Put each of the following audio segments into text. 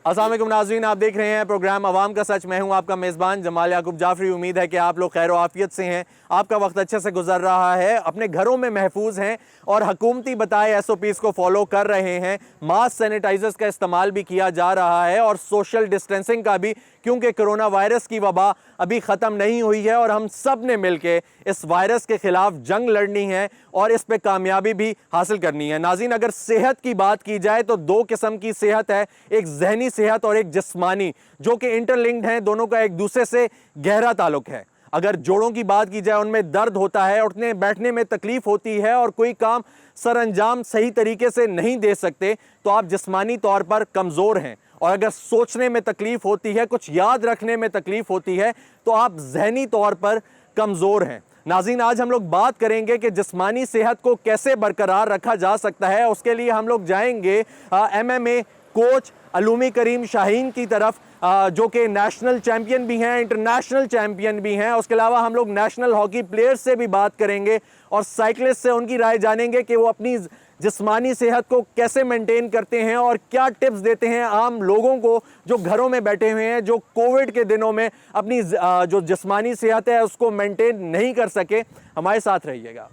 अस्सलाम वालेकुम नाज़रीन, आप देख रहे हैं प्रोग्राम अवाम का सच। मैं हूं आपका मेज़बान जमाल याकूब जाफरी। उम्मीद है कि आप लोग खैर आफियत से हैं, आपका वक्त अच्छे से गुजर रहा है, अपने घरों में महफूज हैं और हुकूमती बताए SOPs को फॉलो कर रहे हैं। मास्क सैनिटाइजर्स का इस्तेमाल भी किया जा रहा है और सोशल डिस्टेंसिंग का भी, क्योंकि कोरोना वायरस की वबा अभी ख़त्म नहीं हुई है और हम सब ने मिलकर इस वायरस के ख़िलाफ़ जंग लड़नी है और इस पर कामयाबी भी हासिल करनी है। नाज़रीन, अगर सेहत की बात की जाए तो दो किस्म की सेहत है, एक जहनी सेहत और एक जिस्मानी, जो कि इंटरलिंक्ड हैं। दोनों का एक दूसरे से गहरा ताल्लुक है। अगर जोड़ों की बात की जाए, उनमें दर्द होता है, उठने बैठने में तकलीफ होती है और कोई काम सर अंजाम सही तरीके से नहीं दे सकते, तो आप जिस्मानी तौर पर कमज़ोर हैं। और अगर सोचने में तकलीफ होती है, कुछ याद रखने में तकलीफ होती है, तो आप जहनी तौर पर कमज़ोर हैं। नाज़रीन, आज हम लोग बात करेंगे कि जिस्मानी सेहत को कैसे बरकरार रखा जा सकता है। उसके लिए हम लोग जाएंगे MMA कोच अलूमी करीम शाहीन की तरफ, जो कि नेशनल चैम्पियन भी हैं, इंटरनेशनल चैम्पियन भी हैं। उसके अलावा हम लोग नेशनल हॉकी प्लेयर्स से भी बात करेंगे और साइकिलिस्ट से उनकी राय जानेंगे कि वो अपनी जिस्मानी सेहत को कैसे मेंटेन करते हैं और क्या टिप्स देते हैं आम लोगों को जो घरों में बैठे हुए हैं, जो कोविड के दिनों में अपनी जो जिस्मानी सेहत है उसको मेंटेन नहीं कर सके। हमारे साथ रहिएगा।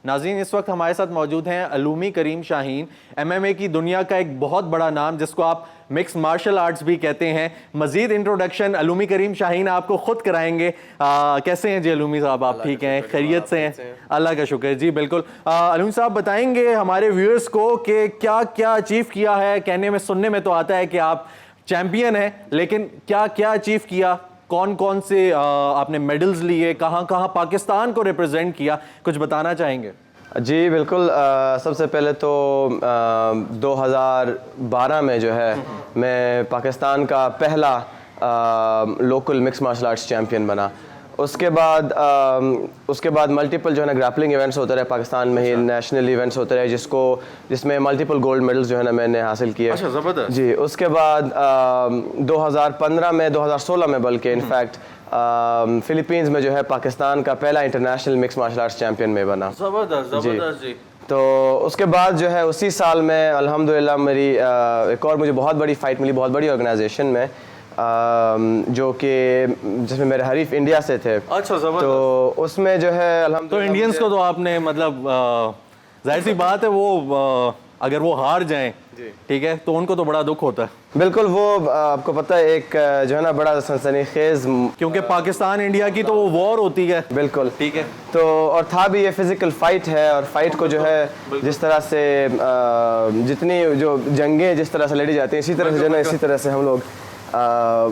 नाज़रीन, इस वक्त हमारे साथ मौजूद हैं अलूमी करीम शाहीन, MMA की दुनिया का एक बहुत बड़ा नाम, जिसको आप मिक्स मार्शल आर्ट्स भी कहते हैं। मज़ीद इंट्रोडक्शन अलूमी करीम शाहीन आपको ख़ुद कराएंगे। कैसे हैं जी अलूमी साहब? आप ठीक हैं, खैरियत से हैं? अल्लाह का शुक्र जी, बिल्कुल। अलूमी साहब बताएंगे हमारे व्यूअर्स को कि क्या क्या अचीव किया है। कहने में, सुनने में तो आता है कि आप चैम्पियन हैं, लेकिन क्या क्या अचीव किया, कौन कौन से आपने मेडल्स लिए, कहाँ कहाँ पाकिस्तान को रिप्रेजेंट किया, कुछ बताना चाहेंगे? जी बिल्कुल। सबसे पहले तो 2012 में जो है मैं पाकिस्तान का पहला local mix martial arts champion बना। उसके बाद मल्टीपल जो है ना ग्रैपलिंग इवेंट्स होते रहे पाकिस्तान में ही, नेशनल इवेंट्स होते रहे जिसमें मल्टीपल गोल्ड मेडल्स जो है ना मैंने हासिल किए। अच्छा, ज़बरदस्त जी। उसके बाद 2015 में, 2016 में बल्कि इनफैक्ट फिलीपींस में जो है पाकिस्तान का पहला international mix martial arts champion में बना। ज़बरदस्त जी। तो उसके बाद जो है उसी साल में अल्हम्दुलिल्लाह मेरी एक और मुझे बहुत बड़ी फ़ाइट मिली, बहुत बड़ी ऑर्गेनाइजेशन में, जो कि जिसमें मेरे हरीफ इंडिया से थे। अच्छा, ज़बरदस्त। तो उसमें जो है तो इंडियंस को तो आपने मतलब जाहिर सी बात है, वो अगर वो हार जाएं, ठीक है, तो उनको तो बड़ा दुख होता है। बिल्कुल, वो आपको पता है एक जो है ना बड़ा सनसनीखेज, क्योंकि पाकिस्तान इंडिया की तो वो वॉर होती है। बिल्कुल, ठीक है। तो और था भी ये फिजिकल फाइट है, और फाइट को जो है जिस तरह से जितनी जो जंगें जिस तरह से लड़ी जाती हैं, इसी तरह से जो है इसी तरह से हम लोग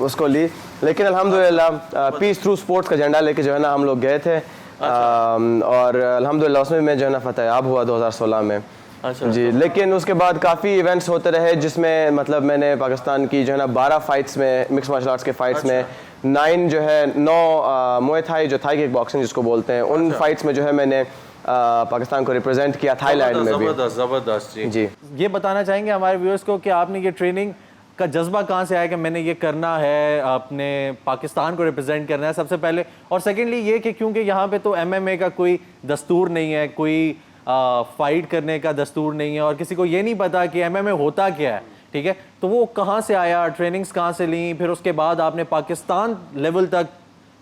उसको ली। लेकिन अल्हम्दुलिल्लाह पीस थ्रू स्पोर्ट्स का झंडा लेके जो है ना हम लोग गए थे। और अल्हम्दुलिल्लाह उसमें मैं जो है ना फतेहाब हुआ 2016 में। अच्छा जी। लेकिन उसके बाद काफ़ी इवेंट्स होते रहे, जिसमें मतलब मैंने पाकिस्तान की जो है ना 12 फाइट्स में, मिक्स मार्शल आर्ट्स के फाइट्स में 9 मुए थाई, जो थाई किक बॉक्सिंग जिसको बोलते हैं, उन फाइट्स में जो है मैंने पाकिस्तान को रिप्रेजेंट किया, थाईलैंड में भी। ज़बरदस्त जी। ये बताना चाहेंगे हमारे व्यूअर्स को कि आपने ये ट्रेनिंग का जज्बा कहाँ से आया कि मैंने ये करना है, आपने पाकिस्तान को रिप्रेजेंट करना है सबसे पहले, और सेकेंडली ये कि क्योंकि यहाँ पे तो MMA का कोई दस्तूर नहीं है, कोई फाइट करने का दस्तूर नहीं है और किसी को ये नहीं पता कि MMA होता क्या है, ठीक है, तो वो कहाँ से आया, ट्रेनिंग्स कहाँ से ली, फिर उसके बाद आपने पाकिस्तान लेवल तक,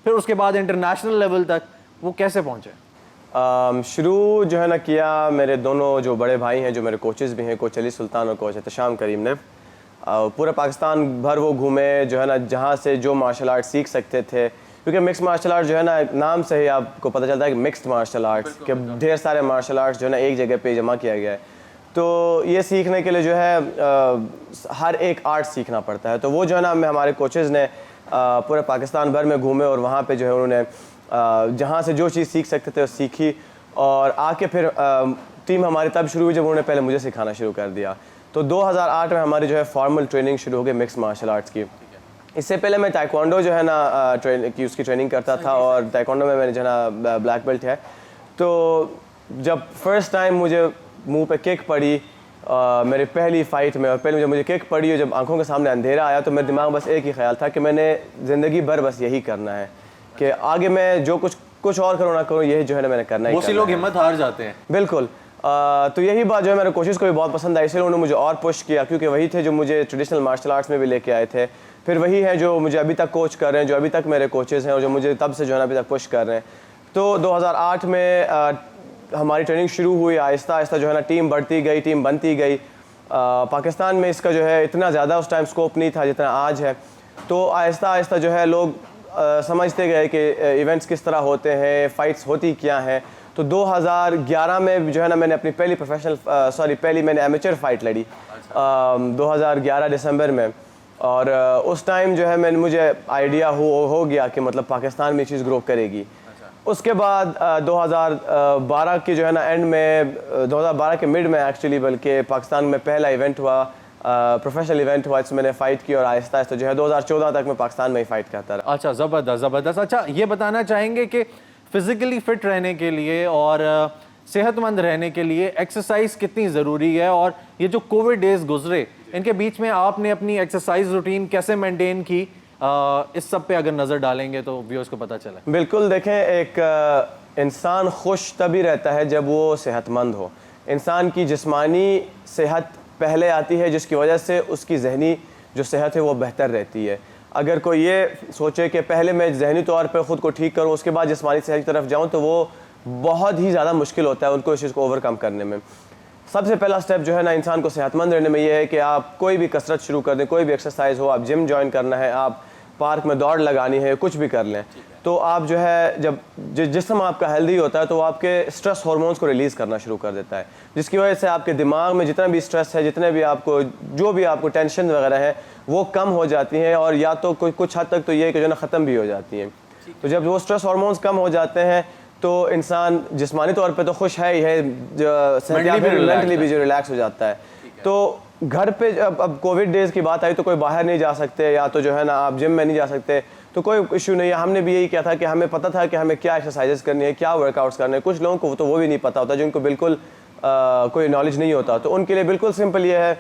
फिर उसके बाद इंटरनेशनल लेवल तक वो कैसे पहुँचे? शुरू जो है ना किया मेरे दोनों जो बड़े भाई हैं, जो मेरे कोचेज़ भी हैं, कोच अली सुल्तान और कोच एहतशाम करीम ने। पूरा पाकिस्तान भर वो घूमे जो है ना, जहाँ से जो मार्शल आर्ट सीख सकते थे, क्योंकि मिक्स मार्शल आर्ट जो है ना, नाम से ही आपको पता चलता है कि मिक्स्ड मार्शल आर्ट्स, के ढेर सारे मार्शल आर्ट्स जो है ना एक जगह पे जमा किया गया है। तो ये सीखने के लिए जो है हर एक आर्ट सीखना पड़ता है। तो वो जो है ना हमारे कोचेज़ ने पूरे पाकिस्तान भर में घूमे और वहाँ पे जो है उन्होंने जहाँ से जो चीज़ सीख सकते थे वो सीखी, और आके फिर टीम हमारी तब शुरू हुई जब उन्होंने पहले मुझे सिखाना शुरू कर दिया। तो 2008 में हमारी जो है फॉर्मल ट्रेनिंग शुरू हो गई मिक्स मार्शल आर्ट्स की। इससे पहले मैं ताइक्वांडो जो है ना उसकी ट्रेनिंग करता था, और ताइक्वांडो में मैंने जो है ना ब्लैक बेल्ट है। तो जब फर्स्ट टाइम मुझे मुंह पे किक पड़ी मेरी पहली फ़ाइट में, और पहले जब मुझे किक पड़ी और जब आंखों के सामने अंधेरा आया, तो मेरे दिमाग में बस एक ही ख्याल था कि मैंने ज़िंदगी भर बस यही करना है, कि आगे मैं जो कुछ कुछ और करो ना करो, यही जो है ना मैंने करना ही बहुत सी करना लोग है। हिम्मत हार जाते हैं। बिल्कुल। तो यही बात जो है मेरे कोचेज़ को भी बहुत पसंद आई, इसलिए उन्होंने मुझे और पुश किया, क्योंकि वही थे जो मुझे ट्रेडिशनल मार्शल आर्ट्स में भी लेके आए थे। फिर वही है जो मुझे अभी तक कोच कर रहे हैं, जो अभी तक मेरे कोचेज़ हैं और जो मुझे तब से जो है ना अभी तक पुश कर रहे हैं। तो 2008 में हमारी ट्रेनिंग शुरू हुई, आहिस्ता आहिस्ता जो है ना टीम बढ़ती गई, टीम बनती गई। पाकिस्तान में इसका जो है इतना ज़्यादा उस टाइम स्कोप नहीं था जितना आज है। तो आहिस्ता आहिस्ता जो है लोग समझते गए कि इवेंट्स किस तरह होते हैं, फ़ाइट्स होती क्या हैं। तो 2011 में जो है ना मैंने अपनी पहली मैंने एमेचर फ़ाइट लड़ी 2011 दिसंबर में। और उस टाइम जो है मुझे आइडिया हो गया कि मतलब पाकिस्तान में चीज़ ग्रो करेगी। उसके बाद 2012 के जो है ना एंड में 2012 के मिड में एक्चुअली बल्कि पाकिस्तान में पहला इवेंट हुआ, प्रोफेशनल इवेंट हुआ, इसमें मैंने फ़ाइट की और आहिस्ता आहिस्ता जो है 2014 तक मैं पाकिस्तान में ही फ़ाइट करता रहा। अच्छा, ज़बरदस्त ज़बरदस्त। अच्छा, ये बताना चाहेंगे कि फिज़िकली फ़िट रहने के लिए और सेहतमंद रहने के लिए एक्सरसाइज कितनी ज़रूरी है, और ये जो कोविड डेज़ गुजरे इनके बीच में आपने अपनी एक्सरसाइज रूटीन कैसे मेंटेन की, इस सब पे अगर नज़र डालेंगे तो व्यूअर्स को पता चले। बिल्कुल, देखें, एक इंसान खुश तभी रहता है जब वो सेहतमंद हो। इंसान की जिस्मानी सेहत पहले आती है, जिसकी वजह से उसकी जहनी जो सेहत है वो बेहतर रहती है। अगर कोई ये सोचे कि पहले मैं जहनी तौर पर ख़ुद को ठीक करूं, उसके बाद जिस्मानी सेहत की तरफ जाऊं, तो वो बहुत ही ज़्यादा मुश्किल होता है उनको इस चीज़ को ओवरकम करने में। सबसे पहला स्टेप जो है ना इंसान को सेहतमंद रहने में ये है कि आप कोई भी कसरत शुरू कर दें, कोई भी एक्सरसाइज हो, आप जिम ज्वाइन करना है, आप पार्क में दौड़ लगानी है, कुछ भी कर लें। तो आप जो है जब जिस्म आपका हेल्दी होता है तो वो आपके स्ट्रेस हार्मोन्स को रिलीज़ करना शुरू कर देता है, जिसकी वजह से आपके दिमाग में जितना भी स्ट्रेस है, जितने भी आपको जो भी आपको टेंशन वगैरह है वो कम हो जाती हैं, और या तो कुछ हद तक तो ये कि जो है ना ख़त्म भी हो जाती हैं। तो जब वो स्ट्रेस हार्मोन्स कम हो जाते हैं तो इंसान जिस्मानी तौर पे तो खुश है ही है, मेंटली भी जो रिलैक्स हो जाता है। तो घर पे अब कोविड डेज़ की बात आई तो कोई बाहर नहीं जा सकते, या तो जो है ना आप जिम में नहीं जा सकते, तो कोई इशू नहीं है। हमने भी यही किया था कि हमें पता था कि हमें क्या एक्सरसाइजेस करनी है, क्या वर्कआउट्स करने हैं। कुछ लोगों को तो वो भी नहीं पता होता, जिनको बिल्कुल कोई नॉलेज नहीं होता, तो उनके लिए बिल्कुल सिंपल ये है,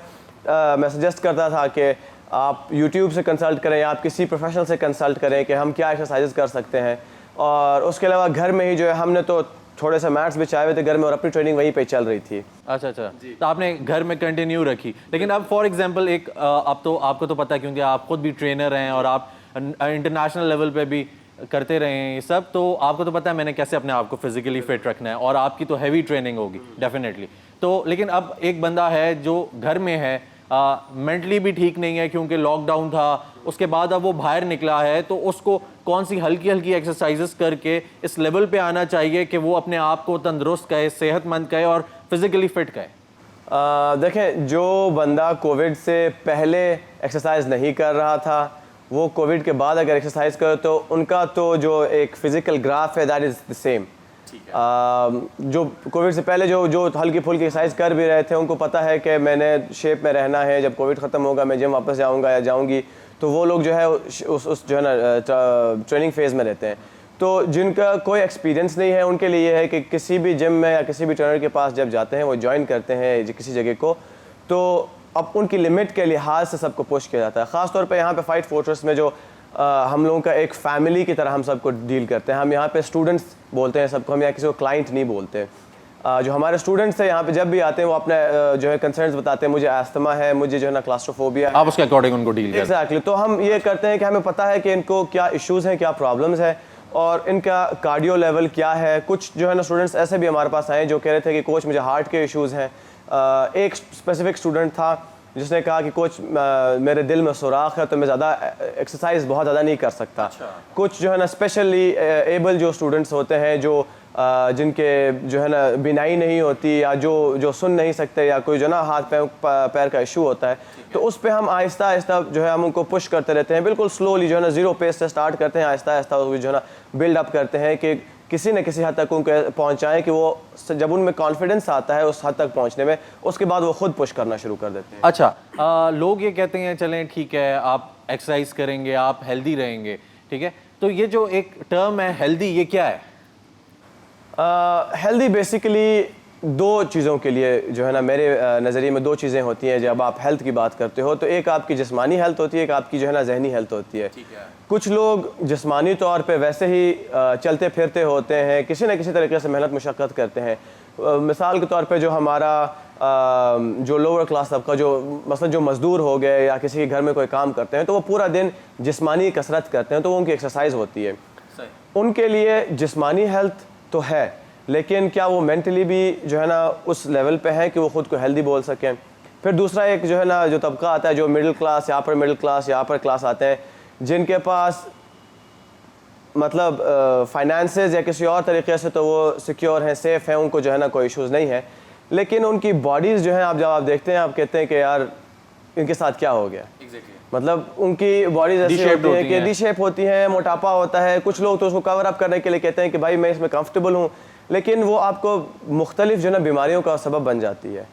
मैं सजेस्ट करता था कि आप यूट्यूब से कंसल्ट करें या आप किसी प्रोफेशनल से कंसल्ट करें कि हम क्या एक्सरसाइजेस कर सकते हैं। और उसके अलावा घर में ही जो है हमने तो थोड़े से मैट्स बिछाए हुए थे घर में और अपनी ट्रेनिंग वहीं पे चल रही थी। अच्छा, तो आपने घर में कंटिन्यू रखी। लेकिन अब फॉर एग्जांपल एक अब तो आपको तो पता है क्योंकि आप खुद भी ट्रेनर हैं और आप इंटरनेशनल लेवल पे भी करते रहे हैं ये सब, तो आपको तो पता है मैंने कैसे अपने आप को फिजिकली फिट रखना है, और आपकी तो हैवी ट्रेनिंग होगी डेफिनेटली। तो लेकिन अब एक बंदा है जो घर में है, मेंटली भी ठीक नहीं है क्योंकि लॉकडाउन था, उसके बाद अब वो बाहर निकला है, तो उसको कौन सी हल्की हल्की एक्सरसाइजेस करके इस लेवल पे आना चाहिए कि वो अपने आप को तंदुरुस्त कहे, सेहतमंद कहे और फिजिकली फिट कहे? देखें, जो बंदा कोविड से पहले एक्सरसाइज नहीं कर रहा था वो कोविड के बाद अगर एक्सरसाइज करे तो उनका तो जो एक फिजिकल ग्राफ है दैट इज़ द सेम। जो कोविड से पहले जो हल्की फुल्की एक्सरसाइज कर भी रहे थे उनको पता है कि मैंने शेप में रहना है, जब कोविड ख़त्म होगा मैं जिम वापस जाऊंगा या जाऊंगी, तो वो लोग जो है उस जो है ना ट्रेनिंग फेज़ में रहते हैं। तो जिनका कोई एक्सपीरियंस नहीं है उनके लिए है कि किसी भी जिम में या किसी भी ट्रेनर के पास जब जाते हैं, वो ज्वाइन करते हैं किसी जगह को, तो अब उनकी लिमिट के लिहाज से सबको पुश किया जाता है। ख़ास तौर पे यहाँ पे फाइट फोर्ट्रेस में जो हम लोगों का एक फैमिली की तरह हम सबको डील करते हैं। हम यहाँ पे स्टूडेंट्स बोलते हैं सबको, हम यहाँ किसी को क्लाइंट नहीं बोलते। जो हमारे स्टूडेंट्स हैं यहाँ पे जब भी आते हैं वो अपने जो है कंसर्न्स बताते हैं, मुझे अस्थमा है, मुझे जो है ना क्लास्ट्रोफोबिया है, आप उसके अकॉर्डिंग उनको डील करते हैं। एग्जैक्टली। तो हम ये करते हैं कि हमें पता है कि इनको क्या इश्यूज़ हैं, क्या प्रॉब्लम्स हैं और इनका कार्डियो लेवल क्या है। कुछ जो है ना स्टूडेंट्स ऐसे भी हमारे पास आए जो कह रहे थे कि कोच मुझे हार्ट के इश्यूज़ हैं। एक स्पेसिफिक स्टूडेंट था जिसने कहा कि कोच मेरे दिल में सुराख है तो मैं ज़्यादा एक्सरसाइज बहुत ज़्यादा नहीं कर सकता। कुछ जो है ना स्पेशली एबल जो स्टूडेंट्स होते हैं जो जिनके जो है ना बिनाई नहीं होती या जो सुन नहीं सकते या कोई जो ना हाथ पैर का इशू होता है, तो उस पर हम आहिस्ता आहिस्ता जो है हम उनको पुश करते रहते हैं। बिल्कुल स्लोली जो है ना ज़ीरो पेस से स्टार्ट करते हैं, आहिस्ता आहिस्ता जो है ना बिल्ड अप करते हैं कि किसी न किसी हद तक उनको पहुंचाएं कि वो जब उनमें कॉन्फिडेंस आता है उस हद तक पहुंचने में, उसके बाद वो खुद पुश करना शुरू कर देते हैं। अच्छा, लोग ये कहते हैं चलें ठीक है आप एक्सरसाइज करेंगे आप हेल्दी रहेंगे, ठीक है, तो ये जो एक टर्म है हेल्दी, ये क्या है? हेल्दी बेसिकली दो चीज़ों के लिए जो है ना मेरे नज़रिए में दो चीज़ें होती हैं जब आप हेल्थ की बात करते हो। तो एक आपकी जिस्मानी हेल्थ होती है, एक आपकी जो है ना जहनी हेल्थ होती है। कुछ लोग जिस्मानी तौर पे वैसे ही चलते फिरते होते हैं, किसी न किसी तरीके से मेहनत मुशक्क़त करते हैं। मिसाल के तौर पे जो हमारा जो लोअर क्लास तबका, जो मसलन जो मज़दूर हो गए या किसी के घर में कोई काम करते हैं, तो वो पूरा दिन जिस्मानी कसरत करते हैं, तो वो उनकी एक्सरसाइज होती है। उनके लिए जिस्मानी हेल्थ तो है, लेकिन क्या वो मेंटली भी जो है ना उस लेवल पे है कि वो ख़ुद को हेल्दी बोल सकें। फिर दूसरा एक जो है ना जो तबका आता है, जो मिडिल क्लास या अपर मिडिल क्लास या अपर क्लास आते हैं, जिनके पास मतलब फाइनेंसेस या किसी और तरीके से तो वो सिक्योर हैं, सेफ़ हैं, उनको जो है ना कोई इश्यूज़ नहीं है, लेकिन उनकी बॉडीज़ जो हैं, आप जब आप देखते हैं आप कहते हैं कि यार इनके साथ क्या हो गया। मतलब उनकी बॉडीज ऐसी होती हैं कि डी शेप होती हैं, मोटापा होता है। कुछ लोग तो उसको कवर अप करने के लिए कहते हैं कि भाई मैं इसमें कंफर्टेबल हूँ, लेकिन वो आपको मुख्तलिफ जो है ना बीमारियों का सबब बन जाती है।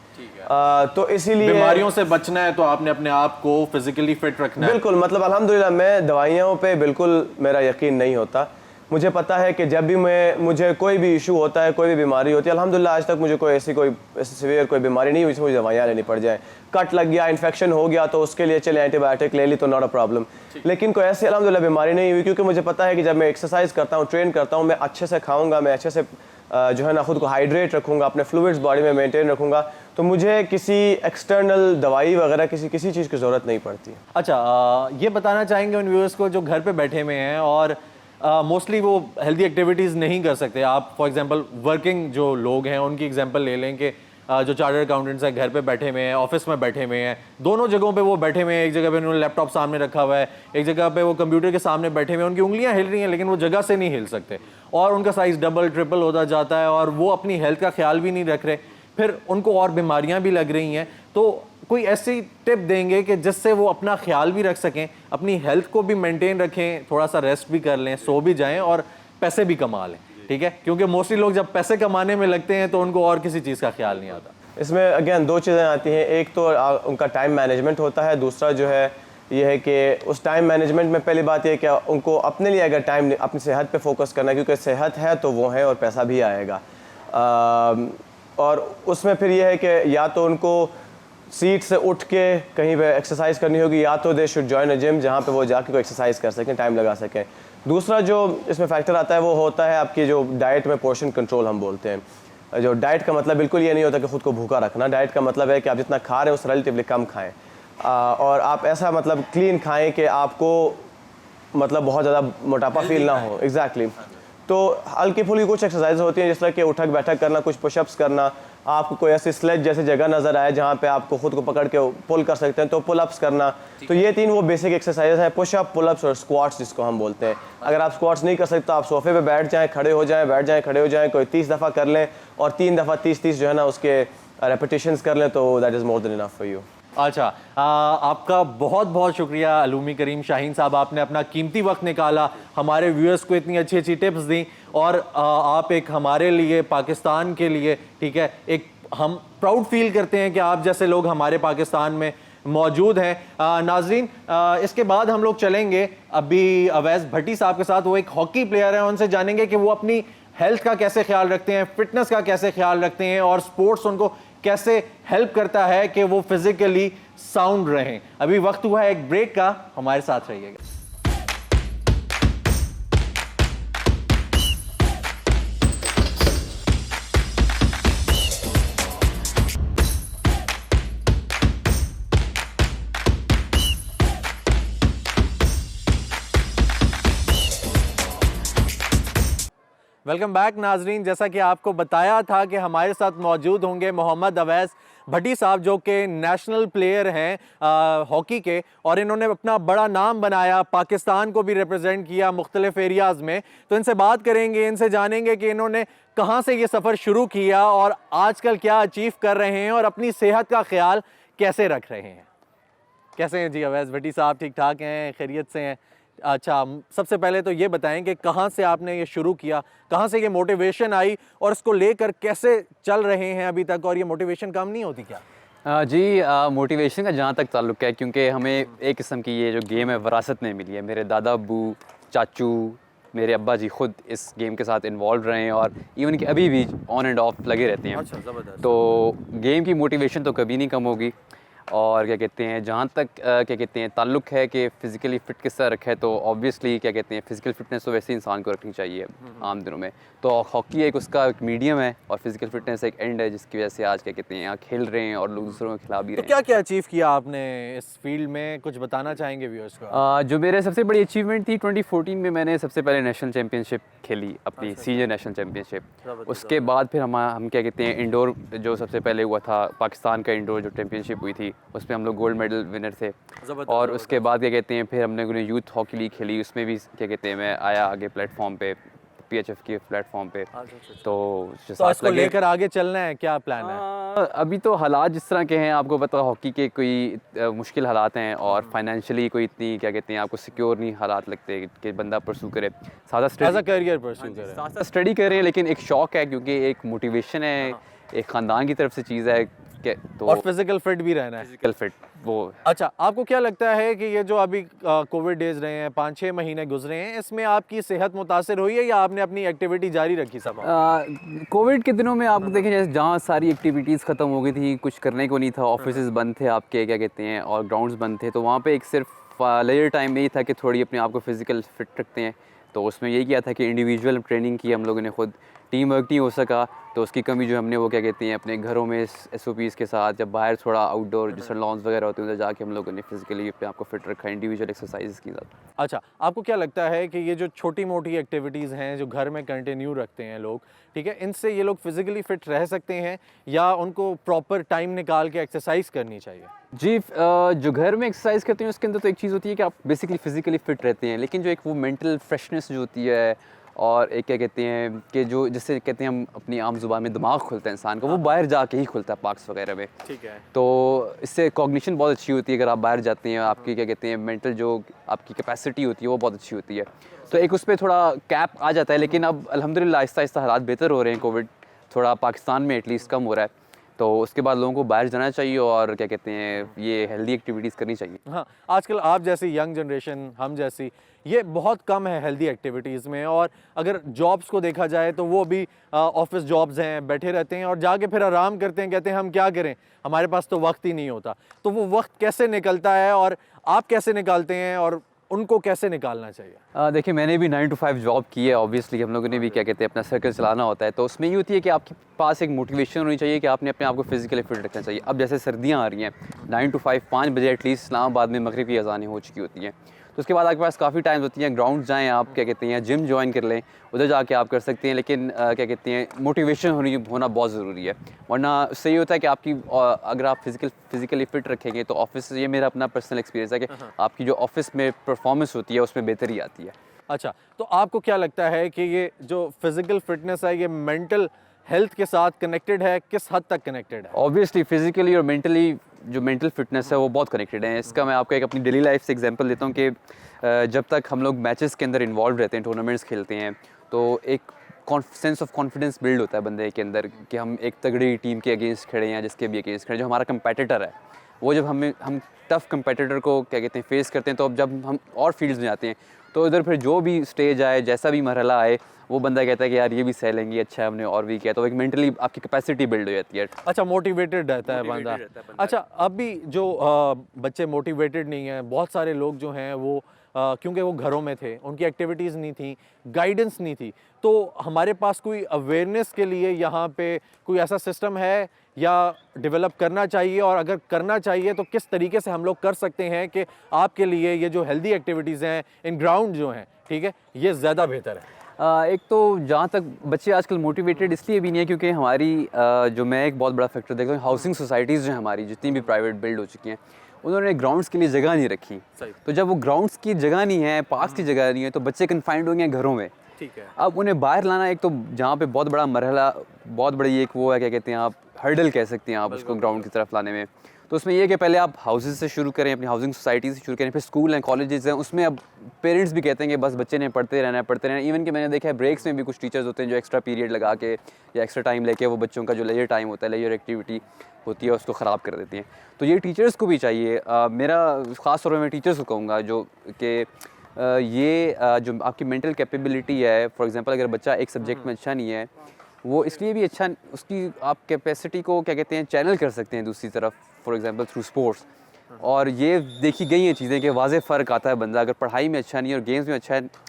तो इसीलिए बीमारियों से बचना है तो आपने अपने आप को फिजिकली फिट रखना है। बिल्कुल, मतलब अल्हम्दुलिल्लाह मैं दवाइयों पे बिल्कुल मेरा यकीन नहीं होता। मुझे पता है कि जब भी मुझे कोई भी इशू होता है, कोई भी बीमारी होती है, अल्हम्दुलिल्लाह आज तक मुझे कोई सीवियर कोई बीमारी नहीं हुई जिसमें मुझे दवाइयाँ लेनी पड़ जाए। कट लग गया, इन्फेक्शन हो गया, तो उसके लिए चले एंटीबायोटिक ले ली तो नॉट अ प्रॉब्लम। लेकिन कोई ऐसी अल्हम्दुलिल्लाह बीमारी नहीं हुई, क्योंकि मुझे पता है कि जब मैं एक्सरसाइज करता हूँ, ट्रेन करता हूँ, मैं अच्छे से खाऊँगा, मैं अच्छे से जो है ना खुद को हाइड्रेट रखूँगा, अपने फ्लूइड्स बॉडी में मेंटेन रखूँगा, तो मुझे किसी एक्सटर्नल दवाई वगैरह किसी चीज़ की ज़रूरत नहीं पड़ती। अच्छा, ये बताना चाहेंगे उन व्यूअर्स को जो घर पे बैठे हुए हैं और मोस्टली वो हेल्दी एक्टिविटीज़ नहीं कर सकते। आप फॉर एग्जांपल वर्किंग जो लोग हैं उनकी एग्जांपल ले लें कि जो चार्टर्ड अकाउंटेंट्स हैं घर पे बैठे हुए हैं, ऑफिस में बैठे हुए हैं, दोनों जगहों पे वो बैठे हुए हैं। एक जगह पे उन्होंने लैपटॉप सामने रखा हुआ है, एक जगह पे वो कंप्यूटर के सामने बैठे हुए हैं, उनकी उंगलियां हिल रही हैं लेकिन वो जगह से नहीं हिल सकते और उनका साइज़ डबल ट्रिपल होता जाता है और वो अपनी हेल्थ का ख्याल भी नहीं रख रहे, फिर उनको और बीमारियाँ भी लग रही हैं। तो कोई ऐसी टिप देंगे कि जिससे वो अपना ख्याल भी रख सकें, अपनी हेल्थ को भी मेंटेन रखें, थोड़ा सा रेस्ट भी कर लें, सो भी जाएं और पैसे भी कमा लें, ठीक है? क्योंकि मोस्टली लोग जब पैसे कमाने में लगते हैं तो उनको और किसी चीज़ का ख्याल नहीं आता। इसमें अगेन दो चीज़ें आती हैं, एक तो उनका टाइम मैनेजमेंट होता है, दूसरा जो है ये है कि उस टाइम मैनेजमेंट में पहली बात ये है कि उनको अपने लिए अगर टाइम अपनी सेहत पे फोकस करना है, क्योंकि सेहत है तो वो है और पैसा भी आएगा। और उसमें फिर ये है कि या तो उनको सीट से उठ के कहीं पे एक्सरसाइज करनी होगी, या तो they should join a gym जहाँ पे वो जाके कोई एक्सरसाइज कर सकें, टाइम लगा सकें। दूसरा जो इसमें फैक्टर आता है वो होता है आपकी जो डाइट में पोर्शन कंट्रोल हम बोलते हैं। जो डाइट का मतलब बिल्कुल ये नहीं होता कि ख़ुद को भूखा रखना। डाइट का मतलब है कि आप जितना खा रहे हैं उससे रिलेटिवली कम खाएँ, और आप ऐसा मतलब क्लीन खाएँ कि आपको मतलब बहुत ज़्यादा मोटापा फील ना हो। एग्जैक्टली। तो हल्की फुल्की कुछ एक्सरसाइज होती हैं जिस तरह कि उठक बैठक करना, कुछ पुशअप्स करना, आपको कोई ऐसी स्लेज जैसी जगह नज़र आए जहाँ पे आपको खुद को पकड़ के पुल कर सकते हैं तो पुल अप्स करना। तो ये तीन वो बेसिक एक्सरसाइज हैं, पुशअप, पुल अप्स और स्क्वाट्स जिसको हम बोलते हैं। अगर आप स्क्वाट्स नहीं कर सकते तो आप सोफे पे बैठ जाएं, खड़े हो जाएं, बैठ जाएं, खड़े हो जाएं, कोई 30 दफ़ा कर लें और 3 दफ़ा 30-30 जो है ना उसके रेपिटेशंस कर लें, तो that is more than enough for you. अच्छा, आपका बहुत बहुत शुक्रिया अलूमी करीम शाहीन साहब, आपने अपना कीमती वक्त निकाला, हमारे व्यूअर्स को इतनी अच्छी अच्छी टिप्स दी और आप एक हमारे लिए, पाकिस्तान के लिए, ठीक है, एक हम प्राउड फील करते हैं कि आप जैसे लोग हमारे पाकिस्तान में मौजूद हैं। नाजरीन, इसके बाद हम लोग चलेंगे अभी अवैस भट्टी साहब के साथ। वो एक हॉकी प्लेयर हैं, उनसे जानेंगे कि वो अपनी हेल्थ का कैसे ख्याल रखते हैं, फिटनेस का कैसे ख्याल रखते हैं और स्पोर्ट्स उनको कैसे हेल्प करता है कि वो फिजिकली साउंड रहें। अभी वक्त हुआ है एक ब्रेक का, हमारे साथ रहिएगा। वेलकम बैक नाजरीन। जैसा कि आपको बताया था कि हमारे साथ मौजूद होंगे मोहम्मद अवैस भट्टी साहब, जो कि नेशनल प्लेयर हैं हॉकी के, और इन्होंने अपना बड़ा नाम बनाया, पाकिस्तान को भी रिप्रेजेंट किया मुख्तलिफ एरियाज़ में। तो इनसे बात करेंगे, इनसे जानेंगे कि इन्होंने कहाँ से ये सफ़र शुरू किया और आजकल क्या अचीव कर रहे हैं और अपनी सेहत का ख्याल कैसे रख रहे हैं। कैसे हैं जी अवैस भट्टी साहब? ठीक ठाक हैं, खैरियत से हैं? अच्छा, सबसे पहले तो ये बताएं कि कहाँ से आपने ये शुरू किया, कहाँ से ये मोटिवेशन आई और इसको लेकर कैसे चल रहे हैं अभी तक, और ये मोटिवेशन कम नहीं होती क्या? जी, मोटिवेशन का जहाँ तक ताल्लुक़ है, क्योंकि हमें एक किस्म की ये जो गेम है विरासत में मिली है। मेरे दादा अब्बू, चाचू, मेरे अब्बा जी खुद इस गेम के साथ इन्वॉल्व रहे हैं और इवन कि अभी भी ऑन एंड ऑफ लगे रहते हैं। अच्छा, ज़बरदस्त। तो गेम की मोटिवेशन तो कभी नहीं कम होगी। और क्या कहते हैं, जहाँ तक क्या कहते हैं ताल्लुक़ है कि फ़िज़िकली फ़िट किस तरह रखा है, तो ऑब्वियसली क्या कहते हैं फ़िज़िकल फ़िटनेस तो वैसे ही इंसान को रखनी चाहिए आम दिनों में। तो हॉकी एक उसका एक मीडियम है और फ़िज़िकल फ़िटनेस एक एंड है, जिसकी वजह से आज क्या कहते हैं यहाँ खेल रहे हैं और लोग दूसरों को खिला भी तो रहे हैं। क्या क्या अचीव किया आपने इस फील्ड में, कुछ बताना चाहेंगे व्यूअर्स को? जो मेरे सबसे बड़ी अचीवमेंट थी 2014 में मैंने सबसे पहले नेशनल चैम्पियनशिप खेली, अपनी सीनियर नेशनल चैम्पियनशिप। उसके बाद फिर हम क्या कहते हैं इंडोर जो सबसे पहले हुआ था पाकिस्तान का इंडोर जो चैम्पियनशिप हुई थी, उसमें हम लोग गोल्ड मेडल विनर थे। और उसके बाद क्या कहते हैं फिर हमने यूथ हॉकी लीग खेली, उसमें भी क्या कहते हैं मैं आया आगे प्लेटफॉर्म पे, पीएचएफ के प्लेटफॉर्म पे। तो इसको लेकर आगे चलना है, क्या प्लान है? अभी तो हालात जिस तरह के हैं, आपको पता हॉकी के कोई मुश्किल हालात हैं और फाइनेंशियली कोई इतनी क्या कहते हैं आपको सिक्योर नहीं हालात लगते कि बंदा परसू करे, साथ एज अ करियर परस्यू करें। साथ स्टडी कर रहे हैं। लेकिन एक शौक है, क्योंकि एक मोटिवेशन है, एक ख़ानदान की तरफ से चीज़ है कि तो और फिजिकल फिट भी रहना है। फिजिकल फिट वो। अच्छा, आपको क्या लगता है कि ये जो अभी कोविड डेज रहे हैं, 5-6 महीने गुजरे हैं, इसमें आपकी सेहत मुतासिर हुई है या आपने अपनी एक्टिविटी जारी रखी सब? कोविड के दिनों में आप देखें जैसे जहाँ सारी एक्टिविटीज़ ख़त्म हो गई थी, कुछ करने को नहीं था, ऑफिसेज बंद थे आपके क्या कहते हैं और ग्राउंड्स बंद थे, तो वहाँ पे एक सिर्फ लेजर टाइम में ही था कि थोड़ी अपने आप को फिज़िकल फिट रखते हैं। तो उसमें यही किया था कि इंडिविजुअल ट्रेनिंग की हम लोगों ने खुद, टीम वर्क नहीं हो सका तो उसकी कमी जो हमने वो क्या कहते हैं अपने घरों में SOPs के साथ, जब बाहर थोड़ा आउटडोर जैसे लॉन्स वगैरह होते हैं उधर जाके हम लोगों ने फिजिकली अपने आप को फिट रखा, इंडिविजुअल एक्सरसाइज की साथ। अच्छा, आपको क्या लगता है कि ये जो छोटी मोटी एक्टिविटीज़ हैं जो घर में कंटिन्यू रखते हैं लोग, ठीक है, इनसे ये लोग फिजिकली फिट रह सकते हैं या उनको प्रॉपर टाइम निकाल के एक्सरसाइज करनी चाहिए? जी, जो घर में एक्सरसाइज करते हैं उसके अंदर तो एक चीज़ होती है कि आप बेसिकली फिजिकली फिट रहते हैं, लेकिन जो एक वो मेंटल फ्रेशनेस जो होती है और एक क्या कहते हैं कि जो जिससे कहते हैं हम अपनी आम जुबान में दिमाग खुलता है इंसान का, वो बाहर जाके ही खुलता है पार्क्स वगैरह में। ठीक है। तो इससे कॉग्निशन बहुत अच्छी होती है, अगर आप बाहर जाते हैं आपकी क्या कहते हैं मेंटल जो आपकी कैपेसिटी होती है वो बहुत अच्छी होती है। तो एक उस पर थोड़ा कैप आ जाता है, लेकिन अब अल्हम्दुलिल्लाह आहिस्ता आहिस्ता हालात बेहतर हो रहे हैं, कोविड थोड़ा पाकिस्तान में एटलीस्ट कम हो रहा है, तो उसके बाद लोगों को बाहर जाना चाहिए और क्या कहते हैं ये हेल्दी एक्टिविटीज़ करनी चाहिए। हाँ, आजकल आप जैसी यंग जनरेशन, हम जैसी, ये बहुत कम है हेल्दी एक्टिविटीज़ में। और अगर जॉब्स को देखा जाए तो वो भी ऑफिस जॉब्स हैं, बैठे रहते हैं और जाके फिर आराम करते हैं, कहते हैं हम क्या करें, हमारे पास तो वक्त ही नहीं होता। तो वो वक्त कैसे निकलता है और आप कैसे निकालते हैं और उनको कैसे निकालना चाहिए? देखिए मैंने भी 9 to 5 जॉब की है, ऑब्वियसली हम लोगों ने भी क्या कहते हैं अपना सर्कल चलाना होता है, तो उसमें ये होती है कि आपके पास एक मोटिवेशन होनी चाहिए कि आपने अपने आप को फिजिकली फिट रखना चाहिए। अब जैसे सर्दियाँ आ रही हैं, 9 to 5 5 बजे एटलीस्ट इस्लामाबाद में मगरिब की अज़ानें हो चुकी होती हैं, तो उसके बाद आपके पास काफ़ी टाइम होती हैं, ग्राउंड जाएँ आप क्या कहते हैं, जिम ज्वाइन कर लें, उधर जाके आप कर सकते हैं। लेकिन क्या कहते हैं मोटिवेशन होना बहुत ज़रूरी है, वरना उससे ये होता है कि आपकी अगर आप फिज़िकली फ़िट रखेंगे तो ऑफिस, ये मेरा अपना पर्सनल एक्सपीरियंस है कि आपकी जो ऑफिस में परफॉर्मेंस होती है उसमें बेहतरी आती है। अच्छा, तो आपको क्या लगता है कि ये जो फिजिकल फिटनेस है ये मेंटल हेल्थ के साथ कनेक्टेड है, किस हद तक कनेक्टेड है? ऑब्वियसली फिजिकली और मेंटली जो मेंटल फिटनेस है वो बहुत कनेक्टेड है। इसका मैं आपको एक अपनी डेली लाइफ से एग्जांपल देता हूँ कि जब तक हम लोग मैचेस के अंदर इन्वॉल्व रहते हैं, टूर्नामेंट्स खेलते हैं, तो एक सेंस ऑफ कॉन्फिडेंस बिल्ड होता है बंदे के अंदर कि हम एक तगड़ी टीम के अगेंस्ट खड़े हैं, जिसके भी अगेंस्ट खड़े, जो हमारा कंपेटिटर है, वो जब हम टफ कंपेटिटर को क्या कहते हैं फेस करते हैं, तो अब जब हम और फील्ड्स में जाते हैं तो इधर फिर जो भी स्टेज आए, जैसा भी मरहला आए, वो बंदा कहता है कि यार ये भी सह लेंगे, अच्छा हमने और भी किया, तो एक मेंटली आपकी कैपेसिटी बिल्ड हो जाती है। अच्छा, मोटिवेटेड रहता है बंदा। अच्छा, अभी जो बच्चे मोटिवेटेड नहीं हैं, बहुत सारे लोग जो हैं वो क्योंकि वो घरों में थे, उनकी एक्टिविटीज़ नहीं थी, गाइडेंस नहीं थी, तो हमारे पास कोई अवेयरनेस के लिए यहाँ पे कोई ऐसा सिस्टम है या डेवलप करना चाहिए, और अगर करना चाहिए तो किस तरीके से हम लोग कर सकते हैं कि आपके लिए ये जो हेल्दी एक्टिविटीज़ हैं इन ग्राउंड जो हैं, ठीक है, ये ज़्यादा बेहतर है? एक तो जहाँ तक बच्चे आजकल मोटिवेटेड इसलिए भी नहीं है क्योंकि हमारी जो मैं एक बहुत बड़ा फैक्टर देखता हूँ, हाउसिंग सोसाइटीज़ जो हमारी जितनी भी प्राइवेट बिल्ड हो चुकी हैं, उन्होंने ग्राउंड्स के लिए जगह नहीं रखी। तो जब वो ग्राउंड्स की जगह नहीं है, पार्क्स की जगह नहीं है, तो बच्चे कन्फाइंड होंगे घरों में। ठीक है। अब उन्हें बाहर लाना, एक तो जहाँ पे बहुत बड़ा मरहला, बहुत बड़ी एक वो है, क्या कहते हैं आप, हर्डल कह सकते हैं आप उसको ग्राउंड की तरफ लाने में। तो उसमें ये कि पहले आप हाउसेज से शुरू करें, अपनी हाउसिंग सोसाइटी से शुरू करें, फिर स्कूल हैं, कॉलेजेस हैं, उसमें अब पेरेंट्स भी कहते हैं कि बस बच्चे ने पढ़ते रहना है। इवन कि मैंने देखा है ब्रेक्स में भी कुछ टीचर्स होते हैं जो एक्स्ट्रा पीरियड लगा के या एक्स्ट्रा टाइम लेके वो बच्चों का जो लेजर टाइम होता है, लेजर एक्टिविटी होती है, उसको ख़राब कर देती हैं। तो ये टीचर्स को भी चाहिए, मेरा ख़ास तौर पर मैं टीचर्स को कहूँगा जो कि ये जो आपकी मेंटल कैपेबिलिटी है, फॉर एग्जांपल अगर बच्चा एक सब्जेक्ट में अच्छा नहीं है, वो इसलिए भी अच्छा, उसकी आप कैपेसिटी को क्या कहते हैं चैनल कर सकते हैं दूसरी तरफ, फॉर एग्जांपल थ्रू स्पोर्ट्स। और ये देखी गई हैं चीज़ें कि वाज़े फ़र्क आता है, बंदा अगर पढ़ाई में अच्छा नहीं है और गेम्स में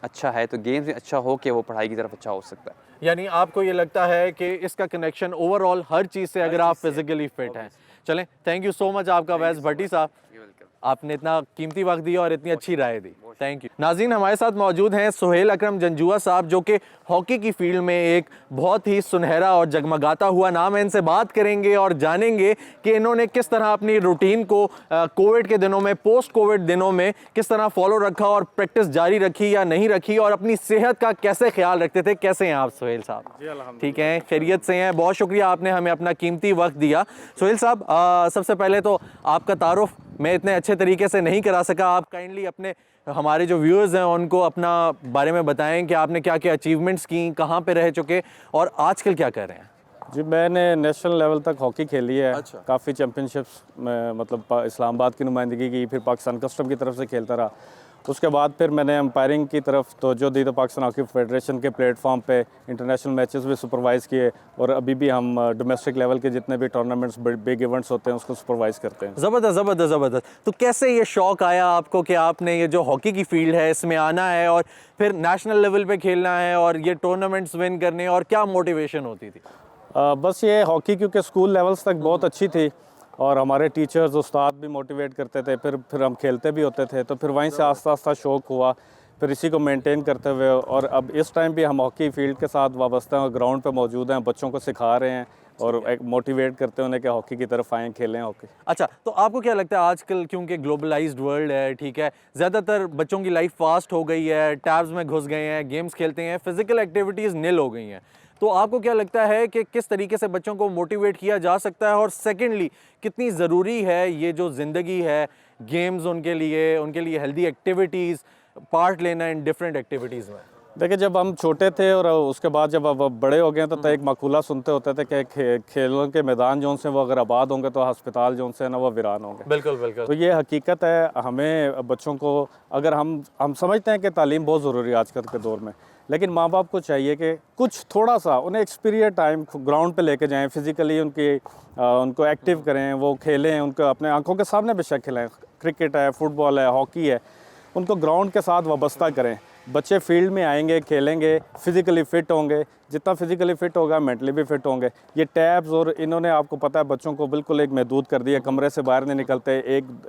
अच्छा है तो गेम्स में अच्छा हो के वो पढ़ाई की तरफ अच्छा हो सकता है। यानी आपको ये लगता है कि इसका कनेक्शन ओवरऑल हर चीज़ से, अगर आप फिजिकली फिट हैं। चलें, थैंक यू सो मच आपका वैस भट्टी साहब, आपने इतना कीमती वक्त दिया और इतनी अच्छी राय दी, थैंक यू। नाज़रीन, हमारे साथ मौजूद हैं सुहेल अकरम जंजुआ साहब, जो कि हॉकी की फील्ड में एक बहुत ही सुनहरा और जगमगाता हुआ नाम है। इनसे बात करेंगे और जानेंगे कि इन्होंने किस तरह अपनी रूटीन को कोविड के दिनों में, पोस्ट कोविड दिनों में किस तरह फॉलो रखा और प्रैक्टिस जारी रखी या नहीं रखी, और अपनी सेहत का कैसे ख्याल रखते थे। कैसे हैं आप सुहेल साहब? ठीक हैं, खैरियत से हैं? बहुत शुक्रिया, आपने हमें अपना कीमती वक्त दिया। सुहेल साहब, सबसे पहले तो आपका तारुफ मैं इतने अच्छे तरीके से नहीं करा सका, आप काइंडली अपने हमारे जो व्यूअर्स हैं उनको अपना बारे में बताएं कि आपने क्या क्या अचीवमेंट्स की, कहाँ पे रह चुके और आजकल क्या कर रहे हैं। जी, मैंने नेशनल लेवल तक हॉकी खेली है। अच्छा। काफ़ी चैम्पियनशिप्स में, मतलब इस्लामाबाद की नुमाइंदगी की, फिर पाकिस्तान कस्टम की तरफ से खेलता रहा। उसके बाद फिर मैंने एम्पायरिंग की तरफ तवज्जो दी तो पाकिस्तान हॉकी फेडरेशन के प्लेटफॉर्म पे इंटरनेशनल मैचेस भी सुपरवाइज़ किए, और अभी भी हम डोमेस्टिक लेवल के जितने भी टूर्नामेंट्स, बिग इवेंट्स होते हैं उसको सुपरवाइज़ करते हैं। ज़बरदस्त ज़बरदस्त ज़बरदस्त। तो कैसे ये शौक़ आया आपको कि आपने ये जो हॉकी की फील्ड है इसमें आना है और फिर नेशनल लेवल पे खेलना है और ये टूर्नामेंट्स विन करने, और क्या मोटिवेशन होती थी? बस ये हॉकी क्योंकि स्कूल लेवल्स तक बहुत अच्छी थी और हमारे टीचर्स उस्ताद भी मोटिवेट करते थे, फिर हम खेलते भी होते थे, तो फिर वहीं से आस्ता आस्ता शौक़ हुआ, फिर इसी को मेंटेन करते हुए, और अब इस टाइम भी हम हॉकी फील्ड के साथ वाबस्ता हैं और ग्राउंड पे मौजूद हैं, बच्चों को सिखा रहे हैं और एक मोटिवेट करते हैं उन्हें कि हॉकी की तरफ आएँ, खेलें हॉकी। अच्छा, तो आपको क्या लगता है आजकल क्योंकि ग्लोबलाइज्ड वर्ल्ड है, ठीक है, ज़्यादातर बच्चों की लाइफ फास्ट हो गई है, टैब्स में घुस गए हैं, गेम्स खेलते हैं, फिजिकल एक्टिविटीज़ निल हो गई हैं, तो आपको क्या लगता है कि किस तरीके से बच्चों को मोटिवेट किया जा सकता है, और सेकेंडली कितनी ज़रूरी है ये जो ज़िंदगी है, गेम्स उनके लिए हेल्दी एक्टिविटीज़, पार्ट लेना इन डिफरेंट एक्टिविटीज़ में? देखिए, जब हम छोटे थे और उसके बाद जब अब बड़े हो गए तो एक मकूला सुनते होते थे कि खेलों के मैदान जो से वो अगर आबाद होंगे तो अस्पताल जो से ना वो वीरान होंगे। बिल्कुल बिल्कुल। तो ये हकीकत है। हमें बच्चों को, अगर हम समझते हैं कि तालीम बहुत ज़रूरी है आजकल के दौर में, लेकिन माँ बाप को चाहिए कि कुछ थोड़ा सा उन्हें एक्सपीरियंस टाइम ग्राउंड पे लेके जाएं, फिज़िकली उनको एक्टिव करें, वो खेलें, उनको अपने आंखों के सामने बेशक खिलाएं। क्रिकेट है, फुटबॉल है, हॉकी है, उनको ग्राउंड के साथ वाबस्ता करें। बच्चे फील्ड में आएंगे, खेलेंगे, फिज़िकली फ़िट होंगे, जितना फिज़िकली फ़िट होगा मेंटली भी फ़िट होंगे। ये टैब्स और इन्होंने, आपको पता है, बच्चों को बिल्कुल एक महदूद कर दिया, कमरे से बाहर नहीं निकलते,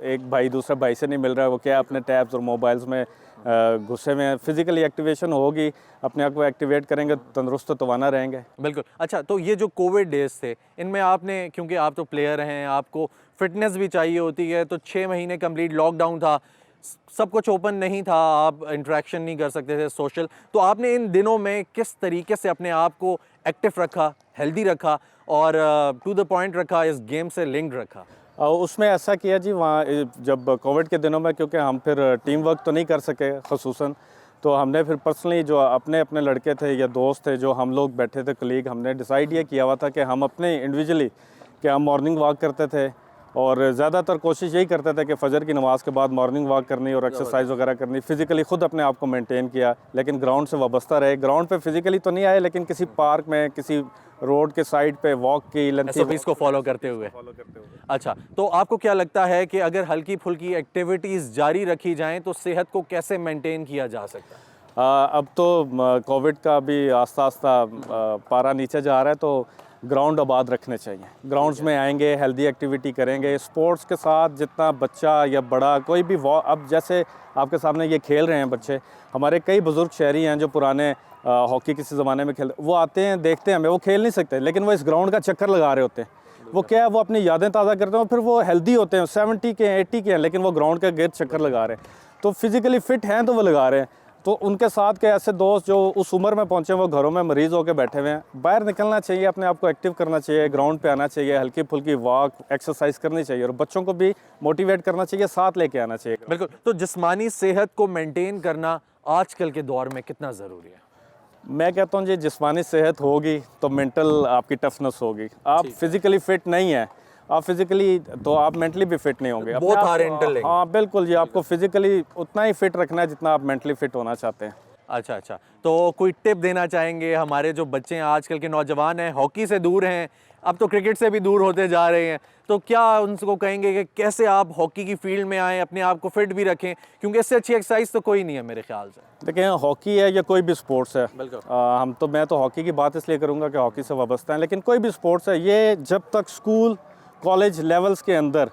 एक भाई दूसरे भाई से नहीं मिल रहा है, वो क्या अपने टैब्स और मोबाइल्स में गुस्से में। फिज़िकली एक्टिवेशन होगी, अपने आप को एक्टिवेट करेंगे, तंदुरुस्त तो तवाना रहेंगे। बिल्कुल। अच्छा, तो ये जो कोविड डेज थे, इनमें आपने, क्योंकि आप तो प्लेयर हैं, आपको फिटनेस भी चाहिए होती है, तो 6 महीने कंप्लीट लॉकडाउन था, सब कुछ ओपन नहीं था, आप इंटरेक्शन नहीं कर सकते थे सोशल, तो आपने इन दिनों में किस तरीके से अपने आप को एक्टिव रखा, हेल्दी रखा और टू द पॉइंट रखा, इस गेम से लिंक्ड रखा? उसमें ऐसा किया जी, वहाँ जब कोविड के दिनों में, क्योंकि हम फिर टीम वर्क तो नहीं कर सके खसूसन, तो हमने फिर पर्सनली जो अपने लड़के थे या दोस्त थे, जो हम लोग बैठे थे कलीग, हमने डिसाइड ये किया हुआ था कि हम अपने इंडिविजुअली कि हम मॉर्निंग वॉक करते थे, और ज़्यादातर कोशिश यही करते थे कि फ़जर की नमाज़ के बाद मॉर्निंग वॉक करनी और एक्सरसाइज वगैरह करनी। फ़िज़िकली ख़ुद अपने आप को मेंटेन किया, लेकिन ग्राउंड से वाबस्ता रहे। ग्राउंड पे फ़िज़िकली तो नहीं आए, लेकिन किसी पार्क में, किसी रोड के साइड पे वॉक की, SOPs को फॉलो करते हुए। अच्छा, तो आपको क्या लगता है कि अगर हल्की फुल्की एक्टिविटीज़ जारी रखी जाएँ तो सेहत को कैसे मेंटेन किया जा सकता है? अब तो कोविड का भी आस्ता आस्ता पारा नीचे जा रहा है, तो ग्राउंड आबाद रखने चाहिए। ग्राउंड्स में आएंगे, हेल्दी एक्टिविटी करेंगे, स्पोर्ट्स के साथ जितना बच्चा या बड़ा कोई भी, अब जैसे आपके सामने ये खेल रहे हैं बच्चे, हमारे कई बुज़ुर्ग शहरी हैं जो पुराने हॉकी किसी ज़माने में खेलते, वो आते हैं, देखते हैं हमें, वो खेल नहीं सकते, लेकिन वो इस ग्राउंड का चक्कर लगा रहे होते हैं। वो क्या है, वो अपनी यादें ताज़ा करते हैं, फिर वो हेल्दी होते हैं, 70 के हैं, 80 के हैं, लेकिन वो ग्राउंड के गिर्द चक्कर लगा रहे हैं, तो फिज़िकली फ़िट हैं तो वो लगा रहे हैं। तो उनके साथ के ऐसे दोस्त जो उस उम्र में पहुंचे, वो घरों में मरीज़ होकर बैठे हुए हैं, बाहर निकलना चाहिए, अपने आप को एक्टिव करना चाहिए, ग्राउंड पे आना चाहिए, हल्की फुल्की वॉक, एक्सरसाइज करनी चाहिए, और बच्चों को भी मोटिवेट करना चाहिए, साथ लेके आना चाहिए। बिल्कुल। तो जिस्मानी सेहत को मेंटेन करना आजकल के दौर में कितना ज़रूरी है? मैं कहता हूँ जी, जिस्मानी सेहत होगी तो मेंटल आपकी टफनेस होगी। आप फिज़िकली फ़िट नहीं है आप फिजिकली तो आप मेंटली भी फिट नहीं होंगे। अपने Both आप are को- interlinked. हाँ बिल्कुल जी, आपको फिजिकली उतना ही फिट रखना है जितना आप मेंटली फिट होना चाहते हैं। अच्छा अच्छा, तो कोई टिप देना चाहेंगे हमारे जो बच्चे हैं, आजकल के नौजवान हैं, हॉकी से दूर हैं, अब तो क्रिकेट से भी दूर होते जा रहे हैं, तो क्या उनको कहेंगे कि कैसे आप हॉकी की फील्ड में आएँ, अपने आप को फिट भी रखें, क्योंकि इससे अच्छी एक्सरसाइज तो कोई नहीं है मेरे ख्याल से। देखिए हॉकी है या कोई भी स्पोर्ट्स है, बिल्कुल। मैं तो हॉकी की बात इसलिए करूँगा कि हॉकी से वाबस्ता है, लेकिन कोई भी स्पोर्ट्स है, ये जब तक स्कूल कॉलेज लेवल्स के अंदर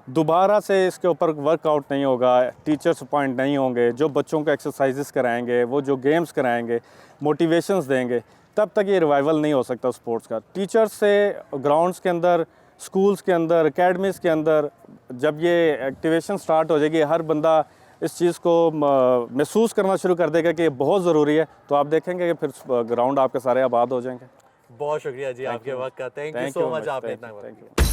दोबारा से इसके ऊपर वर्कआउट नहीं होगा, टीचर्स अपॉइंट नहीं होंगे, जो बच्चों को एक्सरसाइजेस कराएंगे, वो जो गेम्स कराएंगे, मोटिवेशंस देंगे, तब तक ये रिवाइवल नहीं हो सकता स्पोर्ट्स का। टीचर्स से ग्राउंड्स के अंदर, स्कूल्स के अंदर, एकेडमीज़ के अंदर जब ये एक्टिवेशन स्टार्ट हो जाएगी, हर बंदा इस चीज़ को महसूस करना शुरू कर देगा कि ये बहुत ज़रूरी है, तो आप देखेंगे कि फिर ग्राउंड आपके सारे आबाद हो जाएंगे। बहुत शुक्रिया जी आपके वक्त का, थैंक यू सो मच, आपने इतना थैंक यू।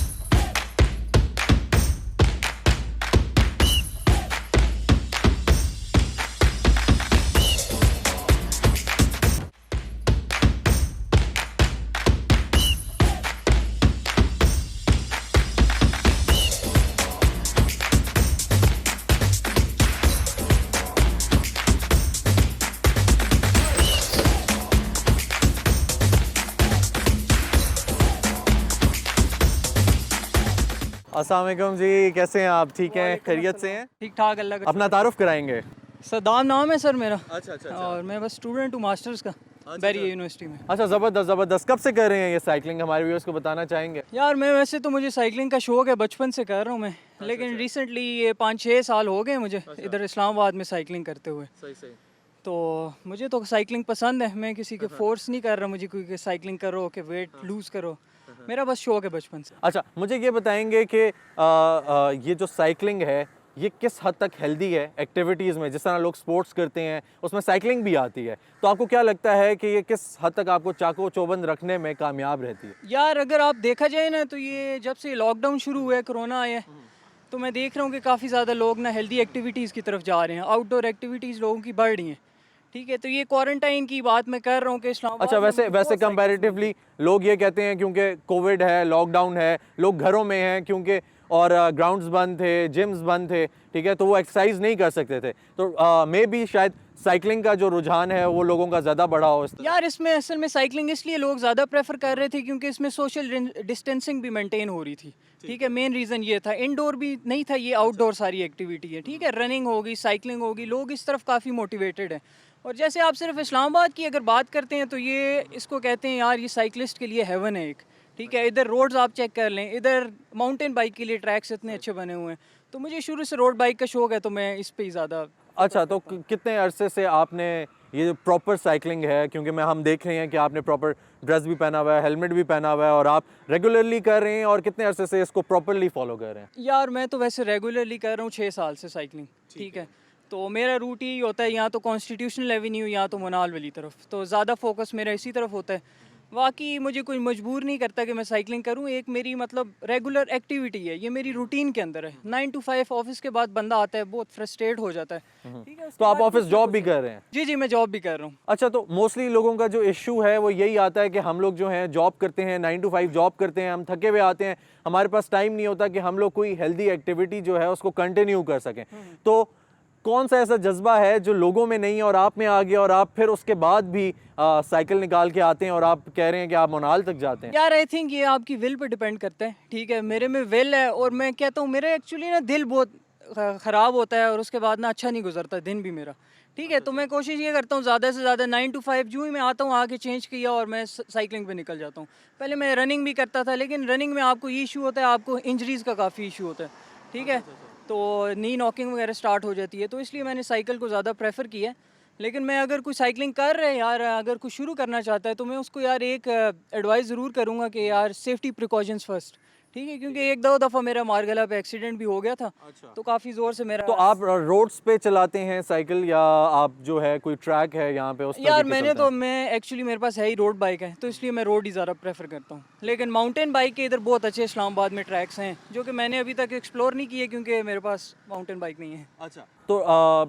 अस्सलाम वालेकुम जी, कैसे हैं आप? ठीक हैं, खैरियत से हैं? ठीक ठाक, अल्लाह का अपना तारुफ कराएंगे। सद्दाम नाम है सर मेरा। अच्छा अच्छा और मैं बस स्टूडेंट हूँ मास्टर्स का बैरिया यूनिवर्सिटी में। अच्छा, ज़बरदस्त ज़बरदस्त। कब से कर रहे हैं ये साइकिलिंग, हमारे व्यूअर्स को बताना चाहेंगे? यार मैं वैसे तो मुझे साइकिलिंग का शौक है, बचपन से कर रहा हूँ मैं, लेकिन रिसेंटली ये 5-6 साल हो गए मुझे इधर इस्लामाबाद में साइकिलिंग करते हुए। सही सही। तो मुझे तो साइकिलिंग पसंद है, मैं किसी के फोर्स नहीं कर रहा मुझे कोई कि साइकिलिंग करो कि वेट लूज़ करो, मेरा बस शौक है बचपन से। अच्छा, मुझे ये बताएंगे कि ये जो साइकिलिंग है ये किस हद तक हेल्दी है एक्टिविटीज़ में, जिस तरह लोग स्पोर्ट्स करते हैं उसमें साइकिलिंग भी आती है, तो आपको क्या लगता है कि ये किस हद तक आपको चाको चौबंद रखने में कामयाब रहती है? यार अगर आप देखा जाए ना, तो ये जब से लॉकडाउन शुरू हुआ है, कोरोना आया है, तो मैं देख रहा हूँ कि काफ़ी ज़्यादा लोग ना हेल्दी एक्टिविटीज़ की तरफ जा रहे हैं, आउटडोर एक्टिविटीज़ लोगों की बढ़ रही हैं। ठीक है, तो ये क्वारंटाइन की बात मैं कर रहा हूँ कि इस्लामाबाद अच्छा, में वैसे मुझे वैसे बहुत साइकिल कंपैरेटिवली लोग ये कहते हैं क्योंकि कोविड है, लॉकडाउन है, लोग घरों में हैं क्योंकि, और ग्राउंड्स बंद थे, जिम्स बंद थे, ठीक है, तो वो एक्सरसाइज नहीं कर सकते थे, तो मे बी शायद साइकिलिंग का जो रुझान है वो लोगों का ज़्यादा बढ़ा हो इस तरह। यार इसमें असल में साइकिलिंग इसलिए लोग ज़्यादा प्रेफर कर रहे थे क्योंकि इसमें सोशल डिस्टेंसिंग भी मेंटेन हो रही थी। ठीक है, मेन रीज़न ये था, इंडोर भी नहीं था, ये आउटडोर सारी एक्टिविटी है। ठीक है, रनिंग होगी, साइकिलिंग होगी, लोग इस तरफ काफ़ी मोटिवेटेड हैं। और जैसे आप सिर्फ इस्लामाबाद की अगर बात करते हैं तो ये इसको कहते हैं यार ये साइकिलिस्ट के लिए हेवन है एक। ठीक है, इधर रोड्स आप चेक कर लें, इधर माउंटेन बाइक के लिए ट्रैक्स इतने अच्छे बने हुए हैं, तो मुझे शुरू से रोड बाइक का शौक है, तो मैं इस पे ही ज़्यादा। अच्छा, तो कितने अरसे से आपने ये जो प्रॉपर साइकिलिंग है, क्योंकि हम देख रहे हैं कि आपने प्रॉपर ड्रेस भी पहना हुआ है, हेलमेट भी पहना हुआ है, और आप रेगुलरली कर रहे हैं, और कितने अरसे से इसको प्रॉपरली फॉलो कर रहे हैं? यार मैं तो वैसे रेगुलरली कर रहा हूँ 6 साल से साइकिलिंग। ठीक है, तो मेरा रूट यही होता है, या तो कॉन्स्टिट्यूशनल एवेन्यू या तो मनाल वाली तरफ, तो ज़्यादा फोकस मेरा इसी तरफ होता है। बाकी मुझे कोई मजबूर नहीं करता कि मैं साइकिलिंग करूं, एक मेरी मतलब रेगुलर एक्टिविटी है, ये मेरी रूटीन के अंदर है। 9 to 5 ऑफिस के बाद बंदा आता है, बहुत फ्रस्ट्रेट हो जाता है। ठीक है, उसके तो आप बाद ऑफिस कुछ ना जॉब कुछ भी कर रहे हैं? जी जी, मैं जॉब भी कर रहा हूँ। अच्छा, तो मोस्टली लोगों का जो इशू है वो यही आता है कि हम लोग जो हैं जॉब करते हैं, 9 to 5 जॉब करते हैं, हम थके हुए आते हैं, हमारे पास टाइम नहीं होता कि हम लोग कोई हेल्दी एक्टिविटी जो है उसको कंटिन्यू कर सकें। तो कौन सा ऐसा जज्बा है जो लोगों में नहीं है और आप में आ गया, और आप फिर उसके बाद भी साइकिल निकाल के आते हैं और आप कह रहे हैं कि आप मनाल तक जाते हैं? यार आई थिंक ये आपकी विल पे डिपेंड करता है। ठीक है, मेरे में विल है, और मैं कहता हूँ मेरा एक्चुअली ना दिल बहुत ख़राब होता है, और उसके बाद ना अच्छा नहीं गुजरता दिन भी मेरा। ठीक है, तो मैं कोशिश ये करता हूँ ज़्यादा से ज़्यादा 9 to 5 जो ही मैं आता हूँ आके चेंज किया और मैं साइकिलिंग पे निकल जाता हूँ। पहले मैं रनिंग भी करता था, लेकिन रनिंग में आपको ये इशू होता है, आपको इंजरीज़ का काफ़ी इशू होता है। ठीक है, तो नी नॉकिंग वगैरह स्टार्ट हो जाती है, तो इसलिए मैंने साइकिल को ज़्यादा प्रेफर किया है। लेकिन मैं अगर कोई साइकिलिंग कर रहे हैं यार, अगर कुछ शुरू करना चाहता है, तो मैं उसको यार एक एडवाइस ज़रूर करूँगा कि यार सेफ्टी प्रिकॉशंस फर्स्ट। ठीक है, क्योंकि एक दो दफ़ा मेरा मारगला पे एक्सीडेंट भी हो गया था। तो काफ़ी ज़ोर से मेरा। तो आप रोड्स पे चलाते हैं साइकिल, या आप जो है कोई ट्रैक है यहाँ पे उस यार मैं एक्चुअली मेरे पास है ही रोड बाइक है, तो इसलिए मैं रोड ही ज़्यादा प्रेफर करता हूँ। लेकिन माउंटेन बाइक के इधर बहुत अच्छे इस्लामाबाद में ट्रैक्स हैं जो कि मैंने अभी तक एक्सप्लोर नहीं किए, क्योंकि मेरे पास माउंटेन बाइक नहीं है। अच्छा, तो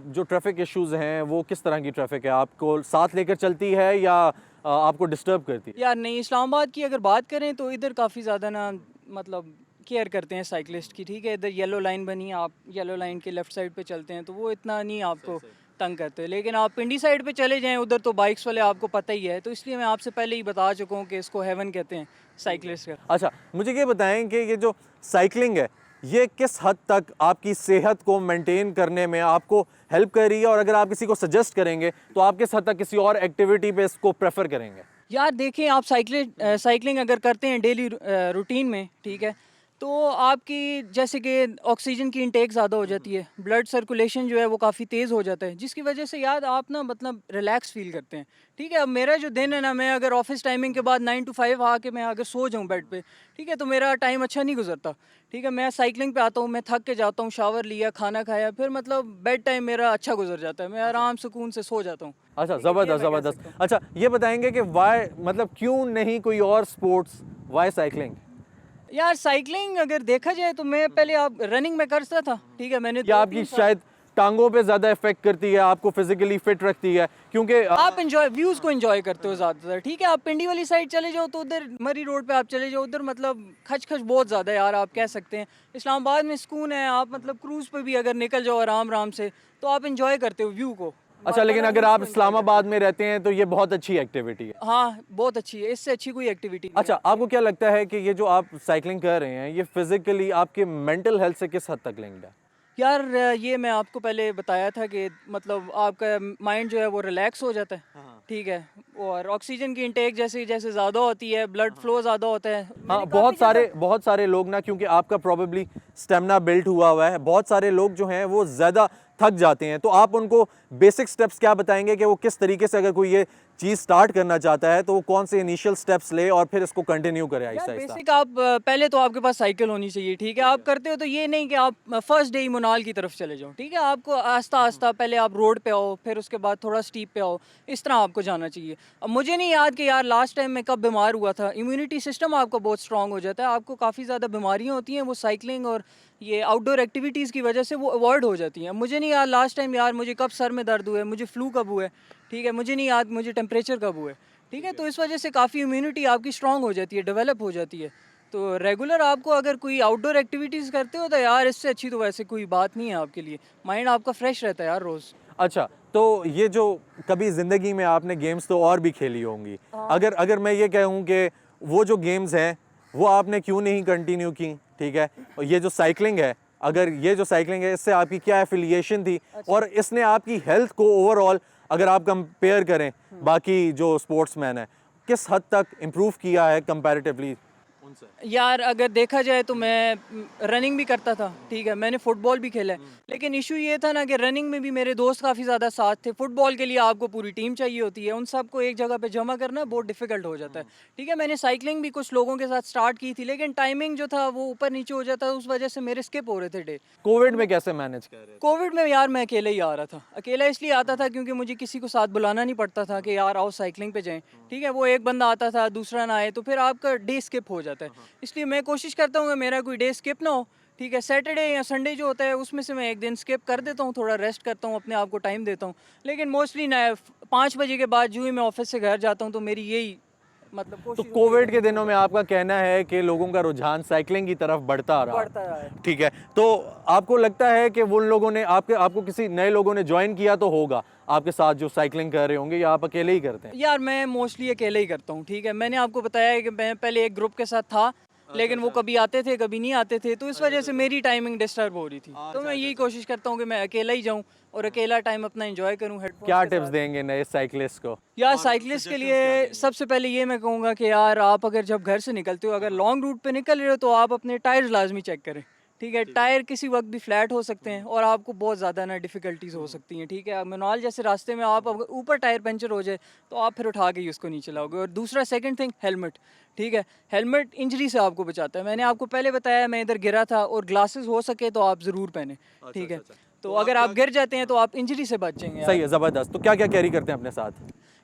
जो ट्रैफिक इश्यूज हैं वो किस तरह की ट्रैफिक है? आपको साथ लेकर चलती है या आपको डिस्टर्ब करती है? यार नहीं, इस्लामाबाद की अगर बात करें तो इधर काफ़ी ज़्यादा ना मतलब केयर करते हैं साइकिलिस्ट की, ठीक है। इधर येलो लाइन बनी, आप येलो लाइन के लेफ़्ट साइड पे चलते हैं तो वो इतना नहीं आपको तंग करते। लेकिन आप पिंडी साइड पे चले जाएं, उधर तो बाइक्स वाले आपको पता ही है, तो इसलिए मैं आपसे पहले ही बता चुका हूँ कि इसको हेवन कहते हैं साइकिलिस्ट का। अच्छा, मुझे ये बताएं कि ये जो साइकिलिंग है ये किस हद तक आपकी सेहत को मेंटेन करने में आपको हेल्प कर रही है, और अगर आप किसी को सजेस्ट करेंगे तो आप किस हद तक किसी और एक्टिविटी पे इसको प्रेफर करेंगे? यार देखिए, आप साइकिलिंग अगर करते हैं डेली रूटीन में, ठीक है, तो आपकी जैसे कि ऑक्सीजन की इंटेक ज़्यादा हो जाती है, ब्लड सर्कुलेशन जो है वो काफ़ी तेज़ हो जाता है, जिसकी वजह से यार आप ना मतलब रिलैक्स फील करते हैं, ठीक है। अब मेरा जो दिन है ना, मैं अगर ऑफिस टाइमिंग के बाद 9 to 5 आके मैं अगर सो जाऊं बेड पे, ठीक है, तो मेरा टाइम अच्छा नहीं गुजरता, ठीक है। मैं साइकिलिंग पे आता हूँ, मैं थक के जाता हूँ, शावर लिया, खाना खाया, फिर मतलब बेड टाइम मेरा अच्छा गुजर जाता है, मैं आराम सुकून से सो जाता हूँ। अच्छा, ठीक है, ये ज़बरदस्त मैं कह ज़बरदस्त। सकता हूँ। अच्छा, ये बताएंगे कि वाई, मतलब क्यों नहीं कोई और स्पोर्ट्स, वाई साइकिलिंग? यार साइकिलिंग अगर देखा जाए तो मैं पहले आप रनिंग में करता था, ठीक है, मैंने या आपकी शायद टांगों पे ज़्यादा इफेक्ट करती है, आपको फिजिकली फिट रखती है, क्योंकि आप एंजॉय व्यूज़ को एंजॉय करते हो ज़्यादातर, ठीक है। आप पिंडी वाली साइड चले जाओ तो उधर मरी रोड पे आप चले जाओ, उधर मतलब खच खच बहुत ज़्यादा है यार, आप कह सकते हैं। इस्लामाबाद में सुकून है, आप मतलब क्रूज़ पे भी अगर निकल जाओ आराम आराम से तो आप एंजॉय करते हो व्यू को। अच्छा, लेकिन बड़ा अगर views आप को enjoy इस्लामाबाद में रहते हैं तो ये बहुत अच्छी एक्टिविटी है। करते हो। हाँ, बहुत अच्छी है, इससे अच्छी कोई एक्टिविटी नहीं अच्छा, आपको क्या लगता है कि ये जो आप साइकिलिंग कर रहे हैं ये फिजिकली आपके मेंटल हेल्थ से किस हद तक लिंक्ड है? यार ये मैं आपको पहले बताया था कि मतलब आपका माइंड जो है वो रिलैक्स हो जाता है, ठीक है, और ऑक्सीजन की इंटेक जैसे जैसे ज़्यादा होती है, ब्लड फ्लो ज़्यादा होता है। हाँ, बहुत सारे लोग ना, क्योंकि आपका प्रॉबेबली स्टेमिना बिल्ट हुआ है, बहुत सारे लोग जो हैं वो ज़्यादा थक जाते हैं, तो आप उनको बेसिक स्टेप्स क्या बताएंगे कि वो किस तरीके से, अगर कोई ये चीज़ स्टार्ट करना चाहता है तो वो कौन से इनिशियल स्टेप्स ले और फिर इसको कंटिन्यू करे आहिस्ता यार आहिस्ता? बेसिक आप पहले तो आपके पास साइकिल होनी चाहिए, ठीक है। आप करते हो तो ये नहीं कि आप फर्स्ट डे ही मुनाल की तरफ चले जाओ, ठीक है। आपको आस्ता आस्ता पहले आप रोड पे आओ, फिर उसके बाद थोड़ा स्टीप पे आओ, इस तरह आपको जाना चाहिए। अब मुझे नहीं याद कि यार लास्ट टाइम मैं कब बीमार हुआ था। इम्यूनिटी सिस्टम आपका बहुत स्ट्रांग हो जाता है, आपको काफ़ी ज़्यादा बीमारियाँ होती हैं, वो साइकिलिंग और ये आउटडोर एक्टिविटीज़ की वजह से वो अवॉइड हो जाती हैं। मुझे नहीं याद लास्ट टाइम यार मुझे कब सर में दर्द हुआ है, मुझे फ्लू कब हुआ है, ठीक है, मुझे नहीं याद मुझे टेम्परेचर कब हुआ है, ठीक है। तो इस वजह से काफ़ी इम्यूनिटी आपकी स्ट्रांग हो जाती है, डेवलप हो जाती है। तो रेगुलर आपको अगर कोई आउटडोर एक्टिविटीज़ करते हो तो यार इससे अच्छी तो वैसे कोई बात नहीं है आपके लिए, माइंड आपका फ्रेश रहता है यार रोज़। अच्छा, तो ये जो कभी ज़िंदगी में आपने गेम्स तो और भी खेली होंगी, अगर अगर मैं ये कहूँ कि वो जो गेम्स हैं वो आपने क्यों नहीं कंटिन्यू की, ठीक है, और ये जो साइकिलिंग है, अगर ये जो साइकिलिंग है इससे आपकी क्या एफिलिएशन थी, और इसने आपकी हेल्थ को ओवरऑल अगर आप कंपेयर करें बाकी जो स्पोर्ट्समैन है, किस हद तक इम्प्रूव किया है कंपैरेटिवली उनसे? यार अगर देखा जाए तो मैं रनिंग भी करता था, ठीक है, मैंने फुटबॉल भी खेला है, लेकिन इशू ये था ना कि रनिंग में भी मेरे दोस्त काफ़ी ज़्यादा साथ थे। फुटबॉल के लिए आपको पूरी टीम चाहिए होती है, उन सबको एक जगह पे जमा करना बहुत डिफिकल्ट हो जाता है, ठीक है। मैंने साइकिलिंग भी कुछ लोगों के साथ स्टार्ट की थी, लेकिन टाइमिंग जो था वो ऊपर नीचे हो जाता, उस वजह से मेरे स्किप हो रहे थे डे। कोविड में कैसे मैनेज कर रहे थे? कोविड में यार मैं अकेले ही आ रहा था, अकेला इसलिए आता था क्योंकि मुझे किसी को साथ बुलाना नहीं पड़ता था कि यार आओ साइकिलिंग पे जाएं, ठीक है। वो एक बंदा आता था, दूसरा ना आए तो फिर आपका डे स्किप हो जाता है, इसलिए मैं कोशिश करता हूँ कि मेरा कोई डे स्किप ना हो, ठीक है। सैटरडे या संडे जो होता है उसमें से मैं एक दिन स्किप कर देता हूँ, थोड़ा रेस्ट करता हूँ, अपने आप को टाइम देता हूँ, लेकिन मोस्टली ना 5 बजे के बाद जो ही मैं ऑफिस से घर जाता हूँ तो मेरी यही मतलब तो कोशिश होती है कोविड के दिनों में आपका कहना है कि लोगों का रुझान साइकिलिंग की तरफ बढ़ता रहा, बढ़ता रहा है। ठीक है, तो आपको लगता है कि उन लोगों ने आपको किसी नए लोगों ने ज्वाइन किया तो होगा आपके साथ जो साइकिलिंग कर रहे होंगे, या आप अकेले ही करते हैं? यार मैं मोस्टली अकेले ही करता हूँ, ठीक है। मैंने आपको बताया है कि मैं पहले एक ग्रुप के साथ था, लेकिन वो कभी आते थे कभी नहीं आते थे, तो इस वजह से मेरी टाइमिंग डिस्टर्ब हो रही थी। तो मैं यही कोशिश करता हूँ कि मैं अकेला ही जाऊँ और अकेला टाइम अपना एंजॉय करूँ हेडफोन। क्या टिप्स देंगे नए साइकिलिस्ट को? यार साइकिलिस्ट के लिए सबसे पहले ये मैं कहूँगा कि यार आप अगर जब घर से निकलते हो, अगर लॉन्ग रूट पे निकल रहे हो तो आप अपने टायर्स लाजमी चेक करें, ठीक है। टायर किसी वक्त भी फ्लैट हो सकते हैं और आपको बहुत ज़्यादा ना डिफ़िकल्टीज हो सकती हैं, ठीक है। मनाल जैसे रास्ते में आप अगर ऊपर टायर पंचर हो जाए तो आप फिर उठा के ही उसको नहीं चलाओगे। और दूसरा सेकंड थिंग, हेलमेट, ठीक है। हेलमेट इंजरी से आपको बचाता है, मैंने आपको पहले बताया मैं इधर गिरा था, और ग्लासेस हो सके तो आप ज़रूर पहने, ठीक है। तो अगर आप गिर जाते हैं तो आप इंजरी से बच जाएंगे। सही है, ज़बरदस्त। तो क्या क्या कैरी करते हैं अपने साथ?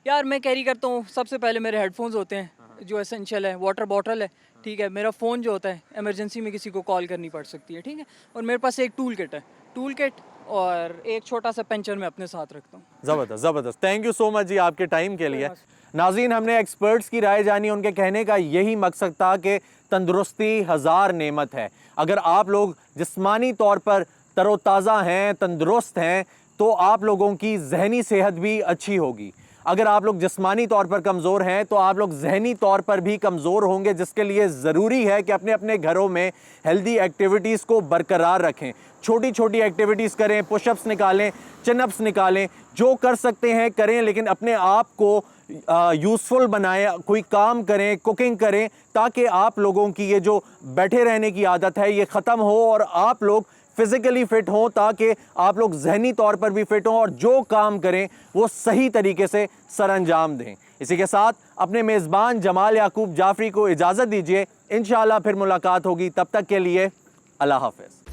यार मैं कैरी करता हूँ, सबसे पहले मेरे हेडफोन्स होते हैं जो एसेंशियल है, वाटर बॉटल है, ठीक है। मेरा फ़ोन जो होता है, इमरजेंसी में किसी को कॉल करनी पड़ सकती है, ठीक है। और मेरे पास एक टूल किट है, टूल किट और एक छोटा सा पेंचर मैं अपने साथ रखता हूँ। ज़बरदस्त ज़बरदस्त, थैंक यू सो मच जी आपके टाइम के लिए। नाज़रीन, हमने एक्सपर्ट्स की राय जानी, उनके कहने का यही मकसद था कि तंदुरुस्ती हज़ार नेमत है। अगर आप लोग जिस्मानी तौर पर तरोताज़ा हैं, तंदुरुस्त हैं, तो आप लोगों की जहनी सेहत भी अच्छी होगी। अगर आप लोग जिस्मानी तौर पर कमज़ोर हैं तो आप लोग जहनी तौर पर भी कमज़ोर होंगे, जिसके लिए ज़रूरी है कि अपने अपने घरों में हेल्दी एक्टिविटीज़ को बरकरार रखें। छोटी छोटी एक्टिविटीज़ करें, पुशअप्स निकालें, चिनअप्स निकालें, जो कर सकते हैं करें, लेकिन अपने आप को यूज़फुल बनाएं, कोई काम करें, कुकिंग करें, ताकि आप लोगों की ये जो बैठे रहने की आदत है ये ख़त्म हो और आप लोग फिज़िकली फ़िट हों, ताकि आप लोग जहनी तौर पर भी फ़िट हों और जो काम करें वो सही तरीके से सरअंजाम दें। इसी के साथ अपने मेज़बान जमाल याकूब जाफ़री को इजाज़त दीजिए। इंशाअल्लाह फिर मुलाकात होगी, तब तक के लिए अल्लाह हाफ़िज़।